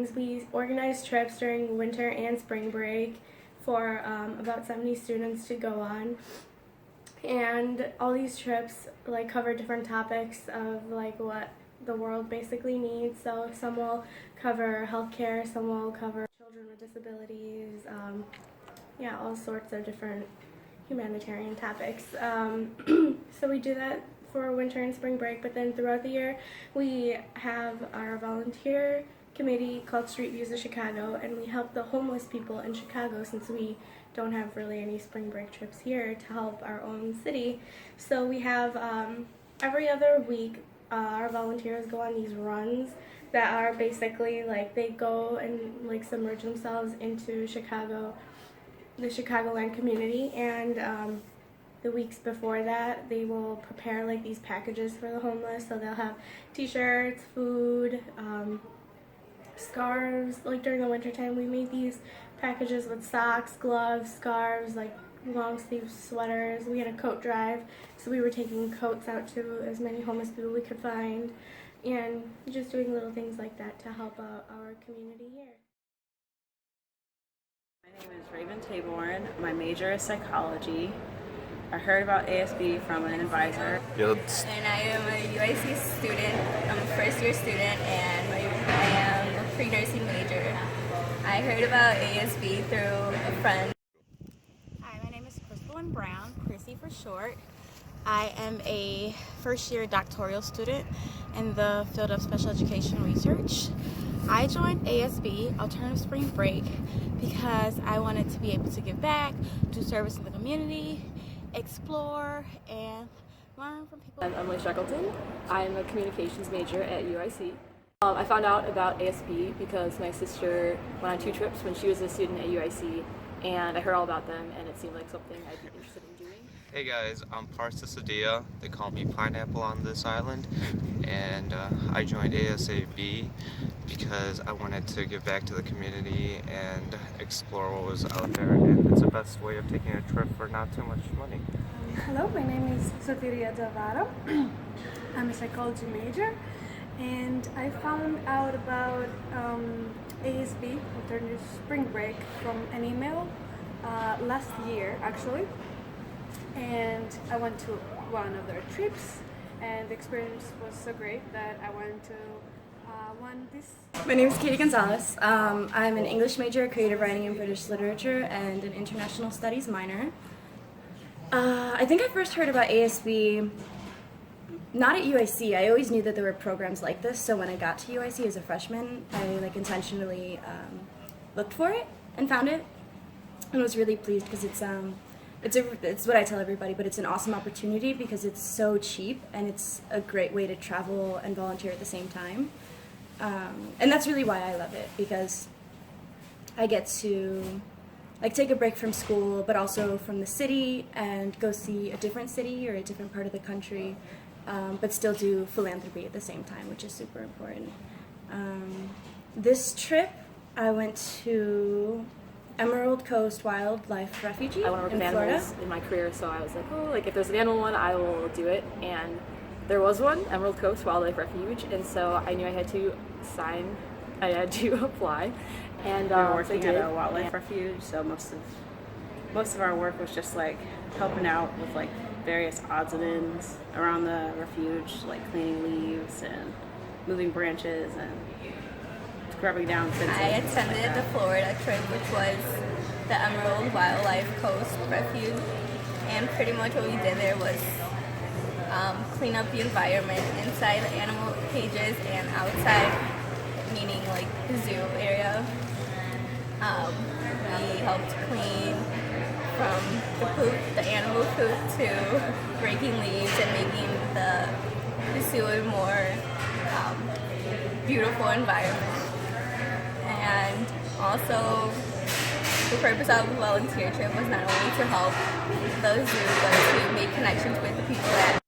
things. We organize trips during winter and spring break for about 70 students to go on. And all these trips like cover different topics of like what the world basically needs. So some will cover healthcare, some will cover children with disabilities, all sorts of different humanitarian topics. So we do that for winter and spring break, but then throughout the year we have our volunteer committee called Crestview of Chicago, and we help the homeless people in Chicago since we don't have really any spring break trips here to help our own city. So we have every other week our volunteers go on these runs that are basically like they go and like submerge themselves into Chicago, the Chicagoland community, and the weeks before that they will prepare like these packages for the homeless. So they'll have t-shirts, food, scarves. Like during the winter time we made these packages with socks, gloves, scarves, like long sleeve sweaters. We had a coat drive, so we were taking coats out to as many homeless people we could find, and just doing little things like that to help out our community here. My name is Raven Taborn. My major is psychology. I heard about ASB from an advisor. And I am a UIC student. I'm a first year student, and I am a pre-nursing major. I heard about ASB through a friend. Hi, my name is Crystal Brown, Chrissy for short. I am a first year doctoral student in the field of special education research. I joined ASB, Alternative Spring Break, because I wanted to be able to give back, do service in the community, explore, and learn from people. I'm Emily Shackleton. I'm a communications major at UIC. I found out about ASB because my sister went on 2 trips when she was a student at UIC, and I heard all about them, and it seemed like something I'd be interested in doing. Hey guys, I'm Parsa Sadia. They call me Pineapple on this island, and I joined ASAB because I wanted to give back to the community and explore what was out there, and it's the best way of taking a trip for not too much money. Hello, my name is Sotiria Zavara. I'm a psychology major, and I found out about ASB, Alternative Spring Break, from an email last year actually, and I went to one of their trips, and the experience was so great that I wanted to want this. My name is Katie Gonzalez. I'm an English major, creative writing and British literature, and an international studies minor. I think I first heard about ASB not at UIC. I always knew that there were programs like this, so when I got to UIC as a freshman, I intentionally looked for it and found it, and was really pleased because it's what I tell everybody, but it's an awesome opportunity because it's so cheap and it's a great way to travel and volunteer at the same time. And that's really why I love it, because I get to take a break from school, but also from the city, and go see a different city or a different part of the country, but still do philanthropy at the same time, which is super important. This trip, I went to Emerald Coast Wildlife Refuge in Florida. I want to work with animals in my career, so I was like, if there's an animal one, I will do it. And there was one, Emerald Coast Wildlife Refuge, and so I knew I had to apply. And We were working at a wildlife refuge, so most of our work was just like helping out with like various odds and ends around the refuge, like cleaning leaves and moving branches and scrubbing down fences. I attended the Florida trip, which was the Emerald Wildlife Coast Refuge, and pretty much what we did there was clean up the environment inside the animal cages and outside, meaning like the zoo area. We helped clean from the animal poop to breaking leaves and making the zoo a more beautiful environment. And also, the purpose of the volunteer trip was not only to help the zoo, but to make connections with the people that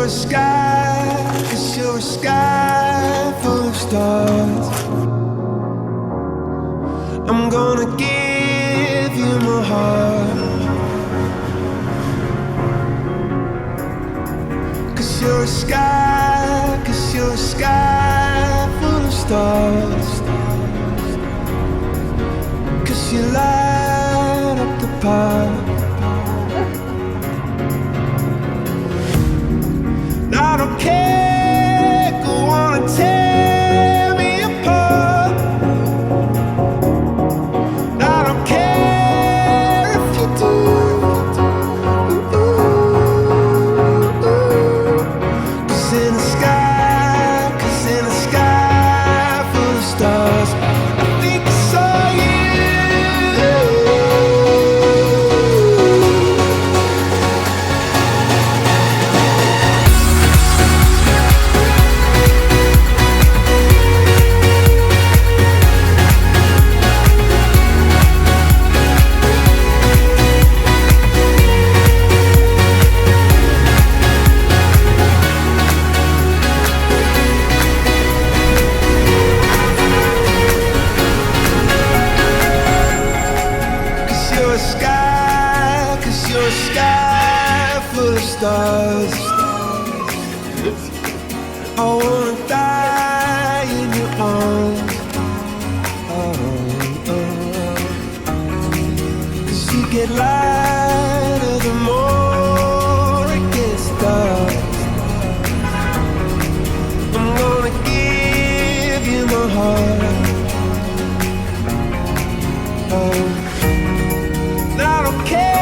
you're a sky, 'cause you're a sky full of stars. I'm gonna give you my heart, 'cause you're a sky, 'cause you're a sky full of stars. 'Cause you light up the park. I don't care, go on and tear me apart. I don't care if you do. 'Cause in the sky, 'cause in the sky full of stars, I think I saw you. You're a sky full of stars. I wanna die in your arms. Oh, oh. 'Cause you get lighter the more it gets dark. I'm gonna give you my heart. Oh, I don't care.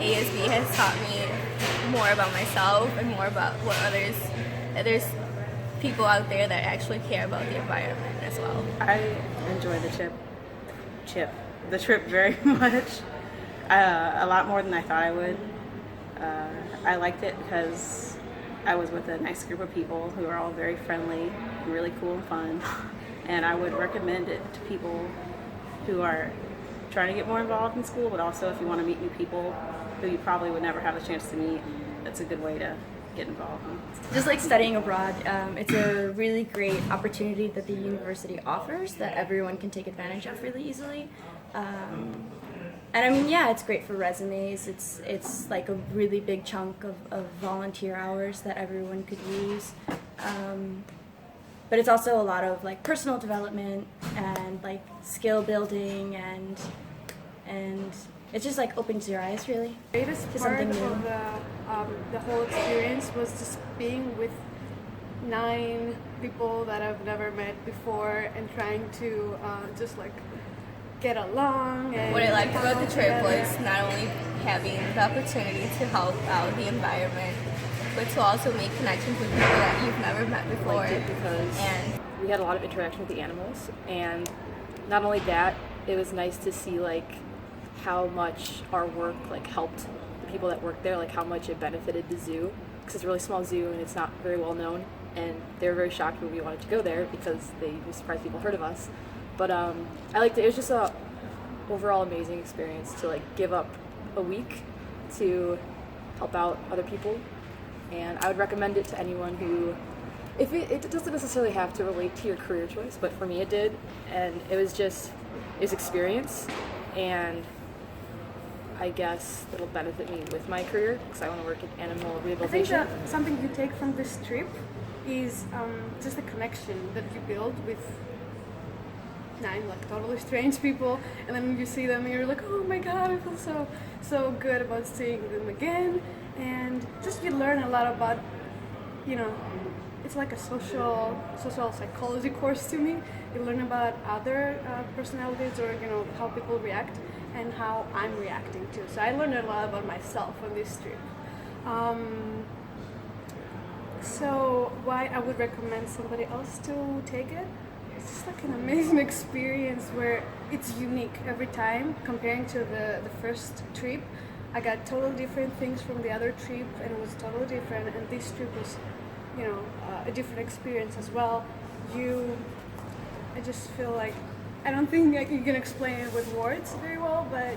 ASB has taught me more about myself and more about what there's people out there that actually care about the environment as well. I enjoy the trip very much, a lot more than I thought I would. I liked it because I was with a nice group of people who are all very friendly and really cool and fun, and I would recommend it to people who are trying to get more involved in school, but also if you want to meet new people who you probably would never have a chance to meet, that's a good way to get involved in. Just like studying abroad, it's a really great opportunity that the university offers that everyone can take advantage of really easily. And I mean, yeah, it's great for resumes. It's like a really big chunk of volunteer hours that everyone could use. but it's also a lot of like personal development and like skill building, and it's just like opens your eyes really The greatest to part something of new. the whole experience was just being with 9 people that I've never met before and trying to just like get along. And What I liked about the trip together. was not only having the opportunity to help out the environment, but to also make connections with people that you've never met before. Liked it because And we had a lot of interaction with the animals, and not only that, it was nice to see like how much our work like helped the people that worked there, like how much it benefited the zoo, because it's a really small zoo and it's not very well known, and they were very shocked when we wanted to go there because they were surprised people heard of us. But I liked it. It was just a overall amazing experience to like give up a week to help out other people, and I would recommend it to anyone who, if it doesn't necessarily have to relate to your career choice, but for me it did, and it was experience, and I guess it'll benefit me with my career because I want to work in animal I think rehabilitation. that something you take from this trip is just the connection that you build with 9 like totally strange people, and then you see them and you're like, oh my god, I feel so good about seeing them again, and just you learn a lot about, you know, it's like a social psychology course to me. You learn about other personalities, or you know, how people react and how I'm reacting to. So I learned a lot about myself on this trip. So why I would recommend somebody else to take it? It's just like an amazing experience where it's unique every time. Comparing to the first trip, I got totally different things from the other trip, and it was totally different. And this trip was, you know, a different experience as well. I just feel like, I don't think you can explain it with words very well, but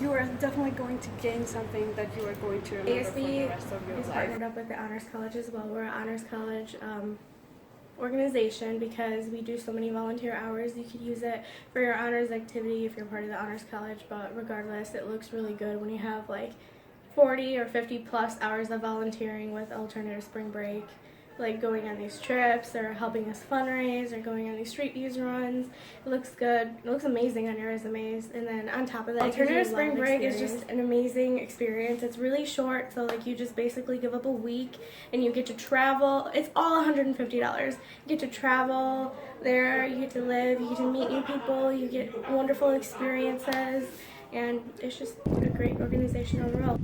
you are definitely going to gain something that you are going to remember for the rest of your is life. partnered up with the Honors College as well. We're an Honors College organization because we do so many volunteer hours. You could use it for your honors activity if you're part of the Honors College, but regardless, it looks really good when you have like 40 or 50 plus hours of volunteering with Alternative Spring Break, like going on these trips or helping us fundraise or going on these street views runs. It looks good. It looks amazing on your resumes. And then on top of that, Alternative Spring Break is just an amazing experience. It's really short, so like you just basically give up a week and you get to travel. It's all $150. You get to travel there, you get to live, you get to meet new people, you get wonderful experiences, and it's just a great organization overall.